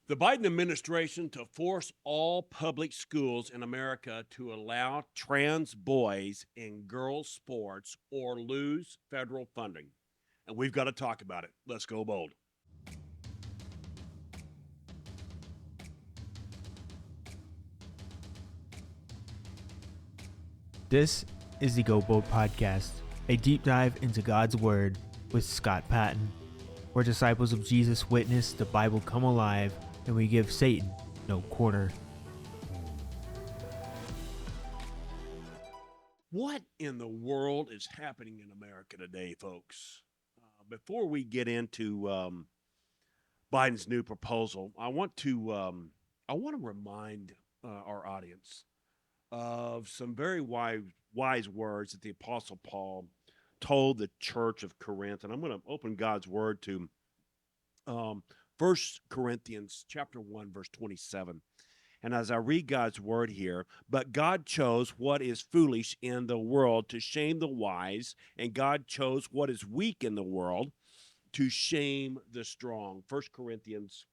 The Biden administration to force all public schools in America to allow trans boys in girls' sports or lose federal funding. And we've got to talk about it. Let's go bold. This is the Go Bold Podcast, a deep dive into God's Word with Scott Patton, where disciples of Jesus witness the Bible come alive and we give Satan no quarter. What in the world is happening in America today, folks? Before we get into Biden's new proposal, I want to remind our audience of some very wise words that the Apostle Paul told the church of Corinth. And I'm going to open God's word to um, 1 Corinthians chapter 1, verse 27. And as I read God's word here, but God chose what is foolish in the world to shame the wise, and God chose what is weak in the world to shame the strong. 1 Corinthians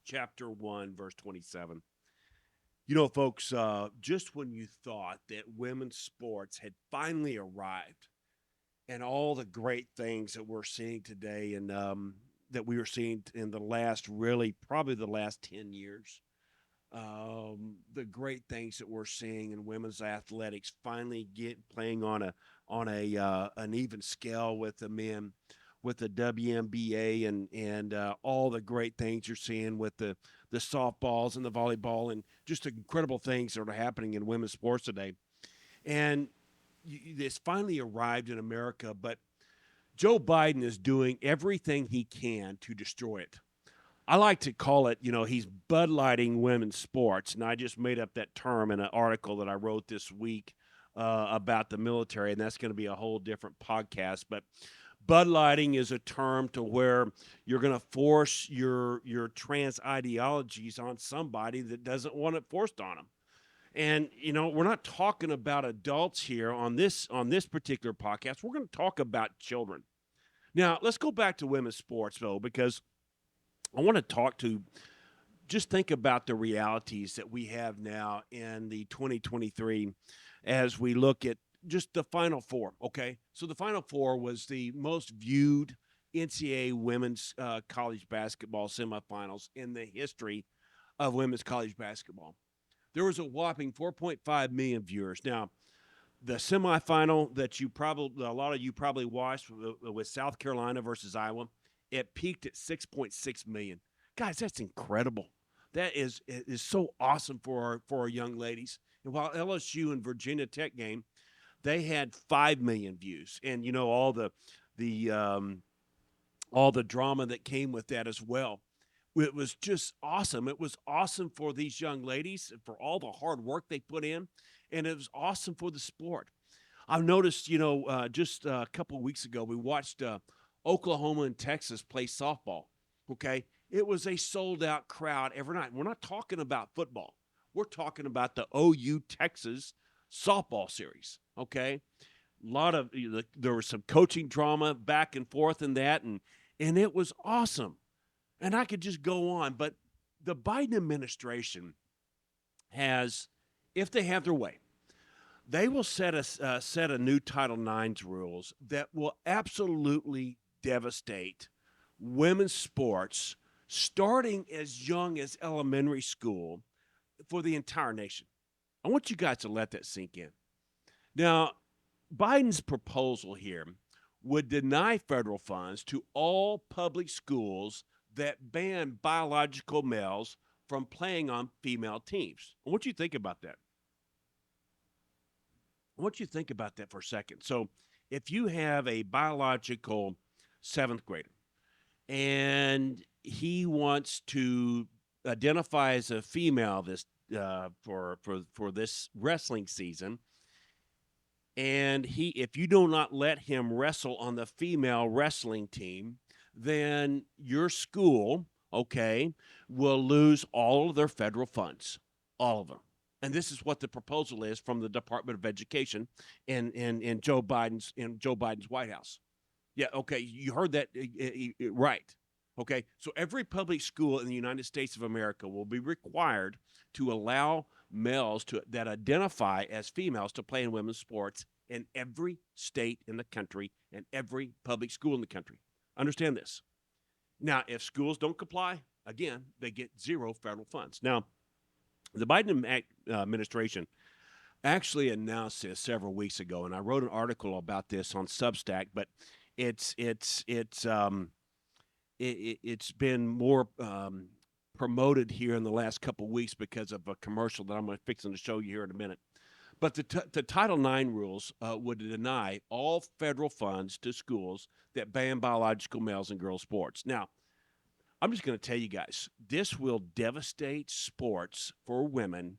chapter 1, verse 27. You know, folks, just when you thought that women's sports had finally arrived and all the great things that we're seeing today and that we were seeing in the last, really, probably the last 10 years, the great things that we're seeing in women's athletics finally get playing on a an even scale with the men, with the WNBA and all the great things you're seeing with the softballs and the volleyball and just incredible things that are happening in women's sports today. And this finally arrived in America, but Joe Biden is doing everything he can to destroy it. I like to call it, he's Bud Lighting women's sports. And I just made up that term in an article that I wrote this week about the military, and that's going to be a whole different podcast. But Bud Lighting is a term to where you're going to force your trans ideologies on somebody that doesn't want it forced on them. And we're not talking about adults here on this particular podcast. We're going to talk about children. Now, let's go back to women's sports though, because I want to talk to just think about the realities that we have now in the 2023 as we look at just the Final Four. Okay. So the Final Four was the most viewed NCAA women's college basketball semifinals in the history of women's college basketball. There was a whopping 4.5 million viewers. Now, the semifinal that a lot of you probably watched with South Carolina versus Iowa, it peaked at 6.6 million. Guys, that's incredible. That is so awesome for our young ladies. And while LSU and Virginia Tech game, they had 5 million views, and the all the drama that came with that as well. It was just awesome. It was awesome for these young ladies and for all the hard work they put in, and it was awesome for the sport. I've noticed, just a couple of weeks ago, we watched Oklahoma and Texas play softball. Okay. It was a sold out crowd every night. We're not talking about football, we're talking about the OU Texas softball series. Okay. There was some coaching drama back and forth in that, and it was awesome. And I could just go on, but the Biden administration has, if they have their way, they will set a new Title IX's rules that will absolutely devastate women's sports, starting as young as elementary school, for the entire nation. I want you guys to let that sink in. Now, Biden's proposal here would deny federal funds to all public schools that ban biological males from playing on female teams. What do you think about that? I want you to think about that for a second. So, if you have a biological seventh grader and he wants to identify as a female this for this wrestling season, and if you do not let him wrestle on the female wrestling team, then your school, okay, will lose all of their federal funds, all of them. And this is what the proposal is from the Department of Education in Joe Biden's White House. Yeah, okay, you heard that right. Okay, so every public school in the United States of America will be required to allow males that identify as females to play in women's sports in every state in the country and every public school in the country. Understand this. Now, if schools don't comply, again, they get zero federal funds. Now, the Biden administration actually announced this several weeks ago, and I wrote an article about this on Substack. But it's it's it's it's been more promoted here in the last couple of weeks because of a commercial that I'm going to fix to show you here in a minute. But the Title IX rules would deny all federal funds to schools that ban biological males and girls sports. Now, I'm just going to tell you guys, this will devastate sports for women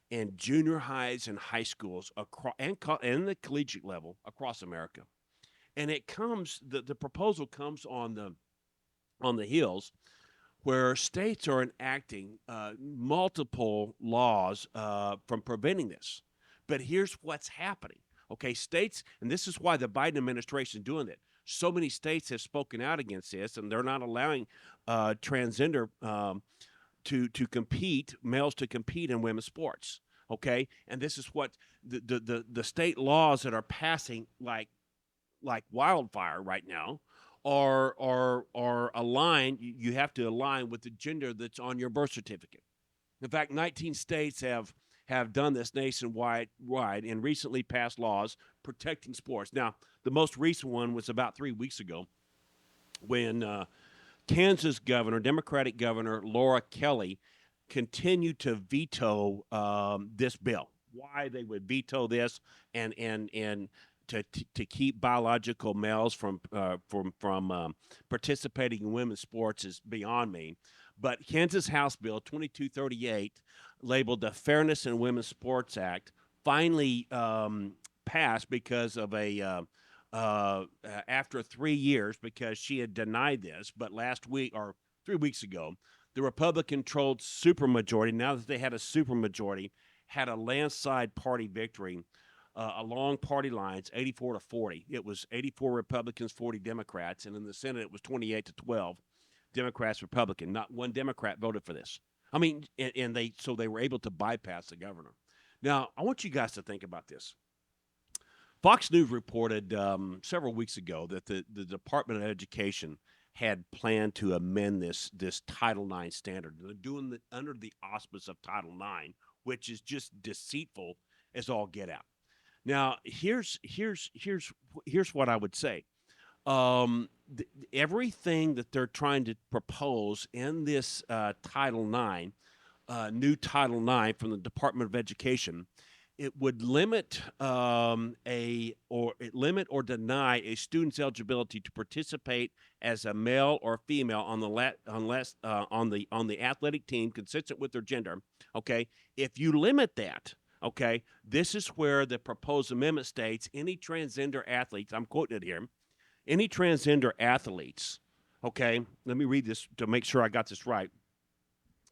in junior highs and high schools across and the collegiate level across America. And the proposal comes on the heels where states are enacting multiple laws from preventing this. But here's what's happening. Okay, states, and this is why the Biden administration is doing it. So many states have spoken out against this, and they're not allowing transgender to compete, males to compete in women's sports. Okay, and this is what the state laws that are passing like wildfire right now are aligned. You have to align with the gender that's on your birth certificate. In fact, 19 states have done this nationwide and recently passed laws protecting sports. Now, the most recent one was about 3 weeks ago when Kansas Democratic Governor Laura Kelly continued to veto this bill. Why they would veto this and to keep biological males from participating in women's sports is beyond me. But Kansas House Bill 2238, labeled the Fairness in Women's Sports Act, finally passed because of after 3 years, because she had denied this. But last week, or 3 weeks ago, the Republican-controlled supermajority, now that they had a supermajority, had a landslide party victory along party lines, 84-40. It was 84 Republicans, 40 Democrats, and in the Senate it was 28-12. Democrats, Republican. Not one Democrat voted for this. I mean, and they were able to bypass the governor. Now, I want you guys to think about this. Fox News reported several weeks ago that the Department of Education had planned to amend this Title IX standard. They're doing it under the auspice of Title IX, which is just deceitful as all get out. Now, here's what I would say. Everything that they're trying to propose in this Title IX, new Title IX from the Department of Education, it would limit or deny a student's eligibility to participate as a male or female on the athletic team consistent with their gender. Okay, if you limit that. Okay, this is where the proposed amendment states any transgender athletes, I'm quoting it here, any transgender athletes, okay, let me read this to make sure I got this right,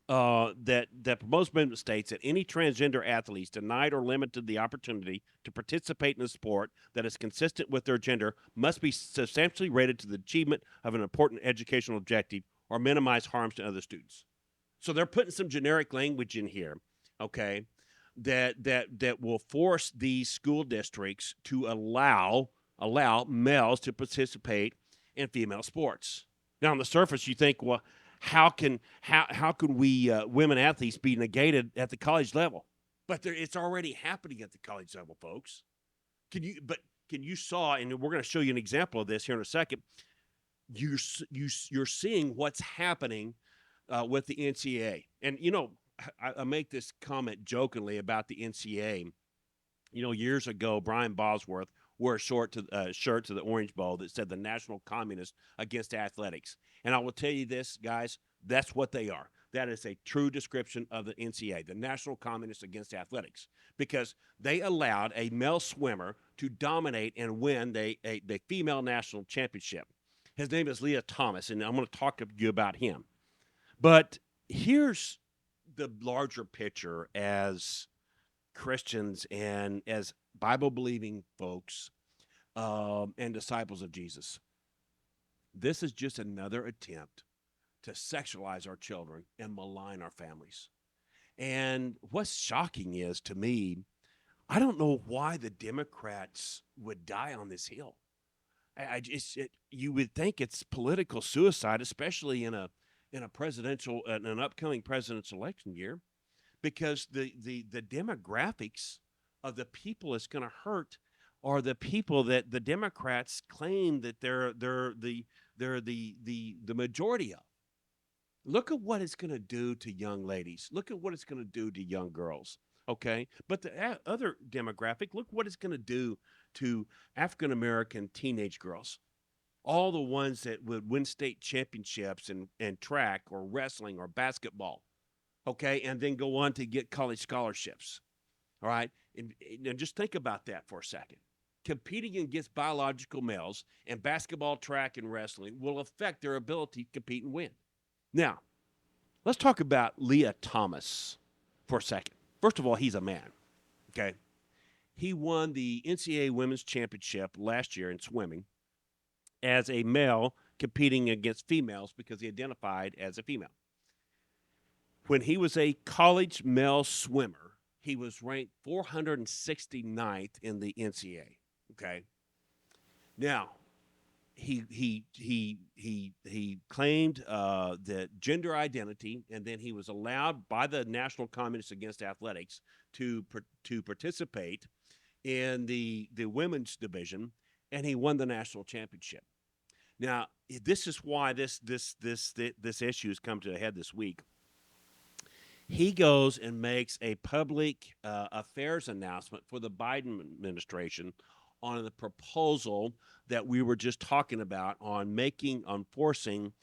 that proposed amendment states that any transgender athletes denied or limited the opportunity to participate in a sport that is consistent with their gender must be substantially rated to the achievement of an important educational objective or minimize harms to other students. So they're putting some generic language in here, okay, that will force these school districts to allow males to participate in female sports. Now, on the surface, you think, well, how can we women athletes be negated at the college level? But it's already happening at the college level, folks. Can you saw, and we're going to show you an example of this here in a second. You're seeing what's happening with the NCAA, and I make this comment jokingly about the NCAA. Years ago, Brian Bosworth wore a shirt to the Orange Bowl that said the National Communists Against Athletics. And I will tell you this, guys, that's what they are. That is a true description of the NCAA, the National Communists Against Athletics, because they allowed a male swimmer to dominate and win the female national championship. His name is Leah Thomas, and I'm going to talk to you about him. But here's the larger picture as Christians and as Bible-believing folks and disciples of Jesus. This is just another attempt to sexualize our children and malign our families. And what's shocking is, to me, I don't know why the Democrats would die on this hill. I just you would think it's political suicide, especially in a presidential in an upcoming presidential election year, because the demographics of the people it's going to hurt are the people that the Democrats claim that they're the majority of. Look at what it's going to do to young ladies. Look at what it's going to do to young girls. Okay, but the other demographic, look what it's going to do to African American teenage girls, all the ones that would win state championships in track or wrestling or basketball, okay, and then go on to get college scholarships. All right, and just think about that for a second. Competing against biological males in basketball, track, and wrestling will affect their ability to compete and win. Now, let's talk about Leah Thomas for a second. First of all, he's a man, okay? He won the NCAA Women's Championship last year in swimming as a male competing against females because he identified as a female. When he was a college male swimmer, he was ranked 469th in the NCAA, okay? Now, he claimed that gender identity, and then he was allowed by the National Communists Against Athletics to participate in the women's division, and he won the national championship. Now, this is why this issue has come to a head this week. He goes and makes a public affairs announcement for the Biden administration on the proposal that we were just talking about on forcing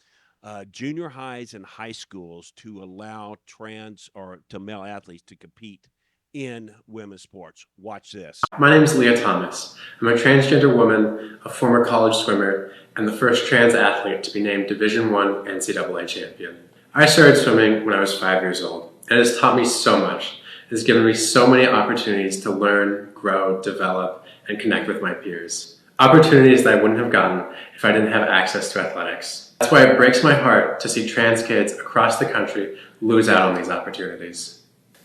junior highs and high schools to allow trans or to male athletes to compete in women's sports. Watch this. My name is Leah Thomas. I'm a transgender woman, a former college swimmer, and the first trans athlete to be named Division I NCAA champion. I started swimming when I was 5 years old, and it has taught me so much. It has given me so many opportunities to learn, grow, develop, and connect with my peers. Opportunities that I wouldn't have gotten if I didn't have access to athletics. That's why it breaks my heart to see trans kids across the country lose out on these opportunities.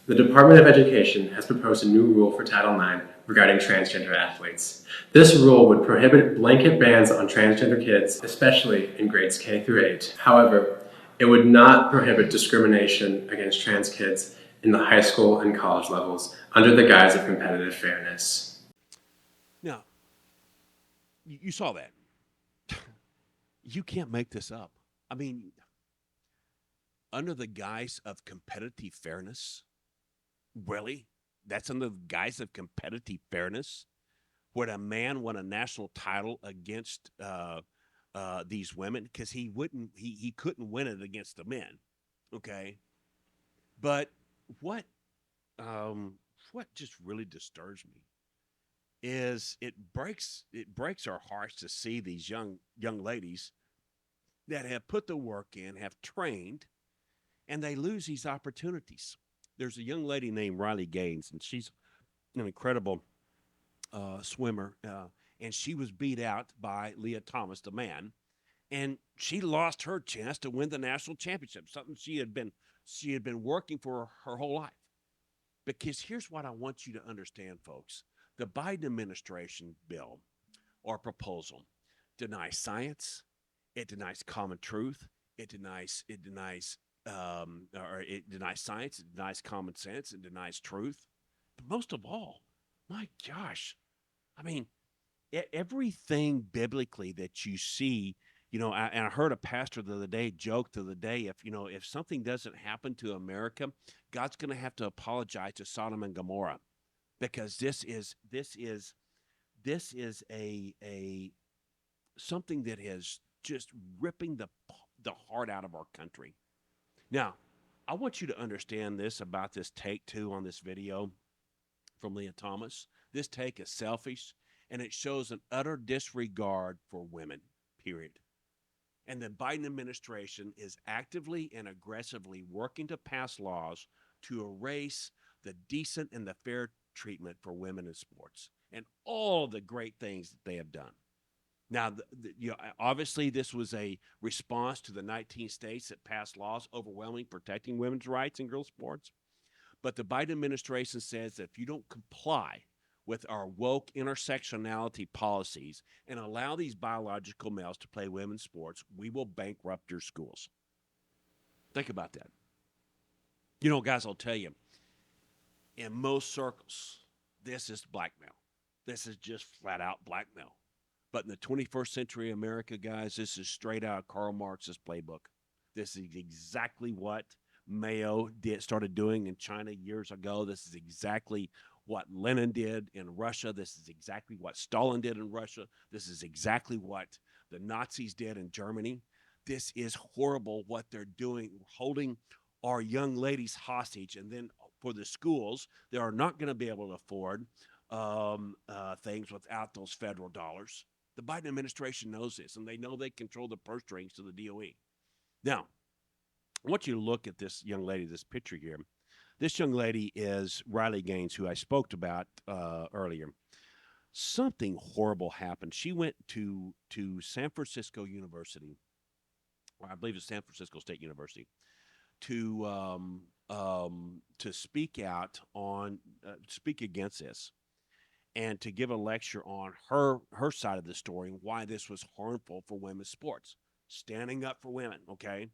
The Department of Education has proposed a new rule for Title IX regarding transgender athletes. This rule would prohibit blanket bans on transgender kids, especially in grades K through 8. However, it would not prohibit discrimination against trans kids in the high school and college levels under the guise of competitive fairness. Now, you saw that. You can't make this up. I mean, under the guise of competitive fairness, really? That's under the guise of competitive fairness? Would a man win a national title against these women? Because he couldn't win it against the men, okay? But what just really disturbs me is it breaks our hearts to see these young ladies that have put the work in, have trained, and they lose these opportunities. There's a young lady named Riley Gaines, and she's an incredible swimmer, and she was beat out by Leah Thomas, the man, and she lost her chance to win the national championship, something she had been working for her whole life. Because here's what I want you to understand, folks. The Biden administration bill or proposal denies science, it denies common truth, it denies science, it denies common sense, it denies truth. But most of all, my gosh, I mean, everything biblically that you see, and I heard a pastor the other day joke the other day, if something doesn't happen to America, God's going to have to apologize to Sodom and Gomorrah, because this is a something that is just ripping the heart out of our country. Now, I want you to understand this about this take too on this video from Leah Thomas. This take is selfish, and it shows an utter disregard for women, period. And the Biden administration is actively and aggressively working to pass laws to erase the decent and the fair treatment for women in sports and all the great things that they have done. Now, obviously, this was a response to the 19 states that passed laws overwhelmingly protecting women's rights in girls' sports. But the Biden administration says that if you don't comply with our woke intersectionality policies and allow these biological males to play women's sports, we will bankrupt your schools. Think about that. Guys, I'll tell you, in most circles, this is blackmail. This is just flat out blackmail. But in the 21st century America, guys, this is straight out of Karl Marx's playbook. This is exactly what Mayo started doing in China years ago. This is exactly what Lenin did in Russia. This is exactly what Stalin did in Russia. This is exactly what the Nazis did in Germany. This is horrible what they're doing, holding our young ladies hostage. And then for the schools, they are not going to be able to afford things without those federal dollars. The Biden administration knows this, and they know they control the purse strings to the DOE. Now, I want you to look at this young lady, this picture here. This young lady is Riley Gaines, who I spoke about earlier. Something horrible happened. She went to San Francisco University, or I believe it's San Francisco State University, to speak out on, speak against this, and to give a lecture on her side of the story and why this was harmful for women's sports, standing up for women. Okay,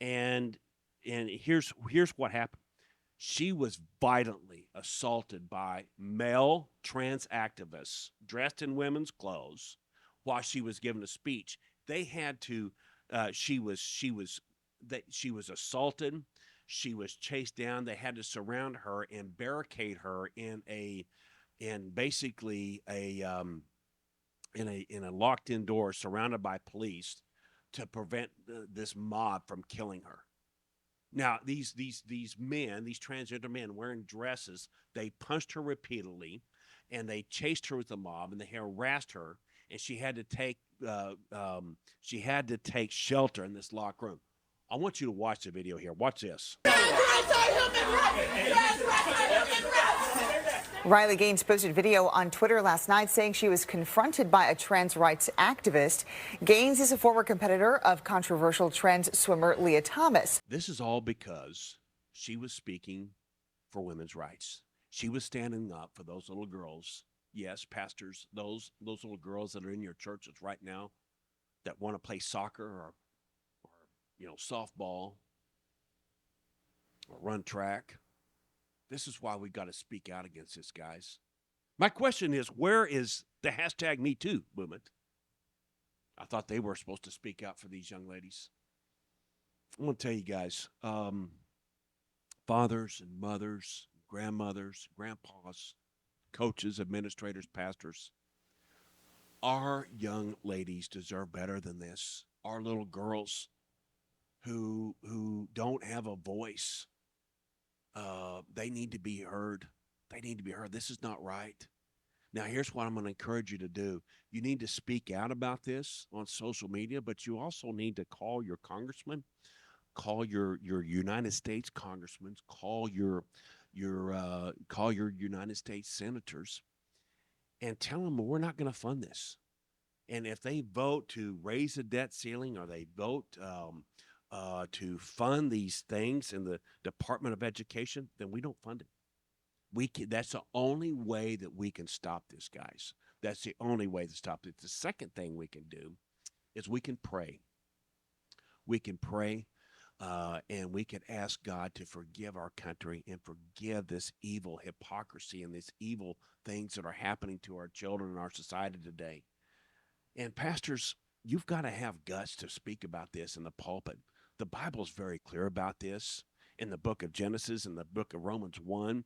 and here's what happened. She was violently assaulted by male trans activists dressed in women's clothes while she was giving a speech. They had to. She was assaulted. She was chased down. They had to surround her and barricade her in basically a locked-in door, surrounded by police, to prevent this mob from killing her. Now, these men, these transgender men wearing dresses, they punched her repeatedly, and they chased her with the mob, and they harassed her, and she had to take shelter in this locked room. I want you to watch the video here. Watch this. Riley Gaines posted video on Twitter last night saying she was confronted by a trans rights activist. Gaines is a former competitor of controversial trans swimmer Lia Thomas. This is all because she was speaking for women's rights. She was standing up for those little girls. Yes, pastors, those little girls that are in your churches right now that want to play soccer or softball or run track. This is why we got to speak out against this, guys. My question is, where is the hashtag #MeToo movement? I thought they were supposed to speak out for these young ladies. I want to tell you guys, fathers and mothers, grandmothers, grandpas, coaches, administrators, pastors, our young ladies deserve better than this. Our little girls who don't have a voice, they need to be heard. They need to be heard. This is not right. Now, here's what I'm going to encourage you to do. You need to speak out about this on social media, but you also need to call your congressman, call your United States congressmen, call your United States senators, and tell them we're not going to fund this. And if they vote to raise the debt ceiling, or they vote to fund these things in the Department of Education, then we don't fund it. That's the only way that we can stop this, guys. That's the only way to stop it. The second thing we can do is we can pray. We can pray, and we can ask God to forgive our country and forgive this evil hypocrisy and these evil things that are happening to our children and our society today. And pastors, you've got to have guts to speak about this in the pulpit. The Bible is very clear about this in the book of Genesis, in the book of Romans 1,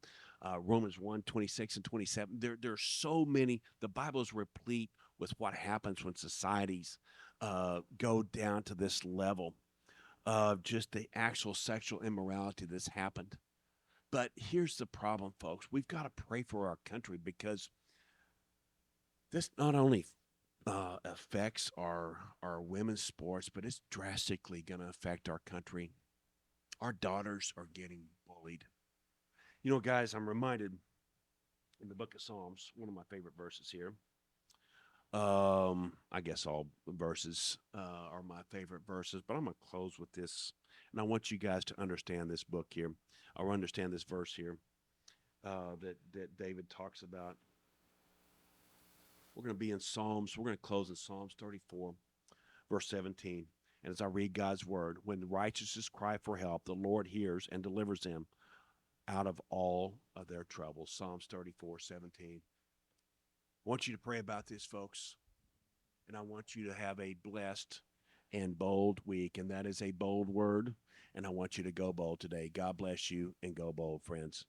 26 and 27. There's so many. The Bible is replete with what happens when societies go down to this level of just the actual sexual immorality that's happened. But here's the problem, folks. We've got to pray for our country, because this not only affects our women's sports, but it's drastically going to affect our country. Our daughters are getting bullied. Guys, I'm reminded in the book of Psalms, one of my favorite verses here. I guess all verses are my favorite verses, but I'm going to close with this. And I want you guys to understand this book here, or understand this verse here that David talks about. We're going to be in Psalms. We're going to close in Psalms 34, verse 17. And as I read God's word, when the righteous cry for help, the Lord hears and delivers them out of all of their troubles. Psalms 34:17. I want you to pray about this, folks. And I want you to have a blessed and bold week. And that is a bold word. And I want you to go bold today. God bless you and go bold, friends.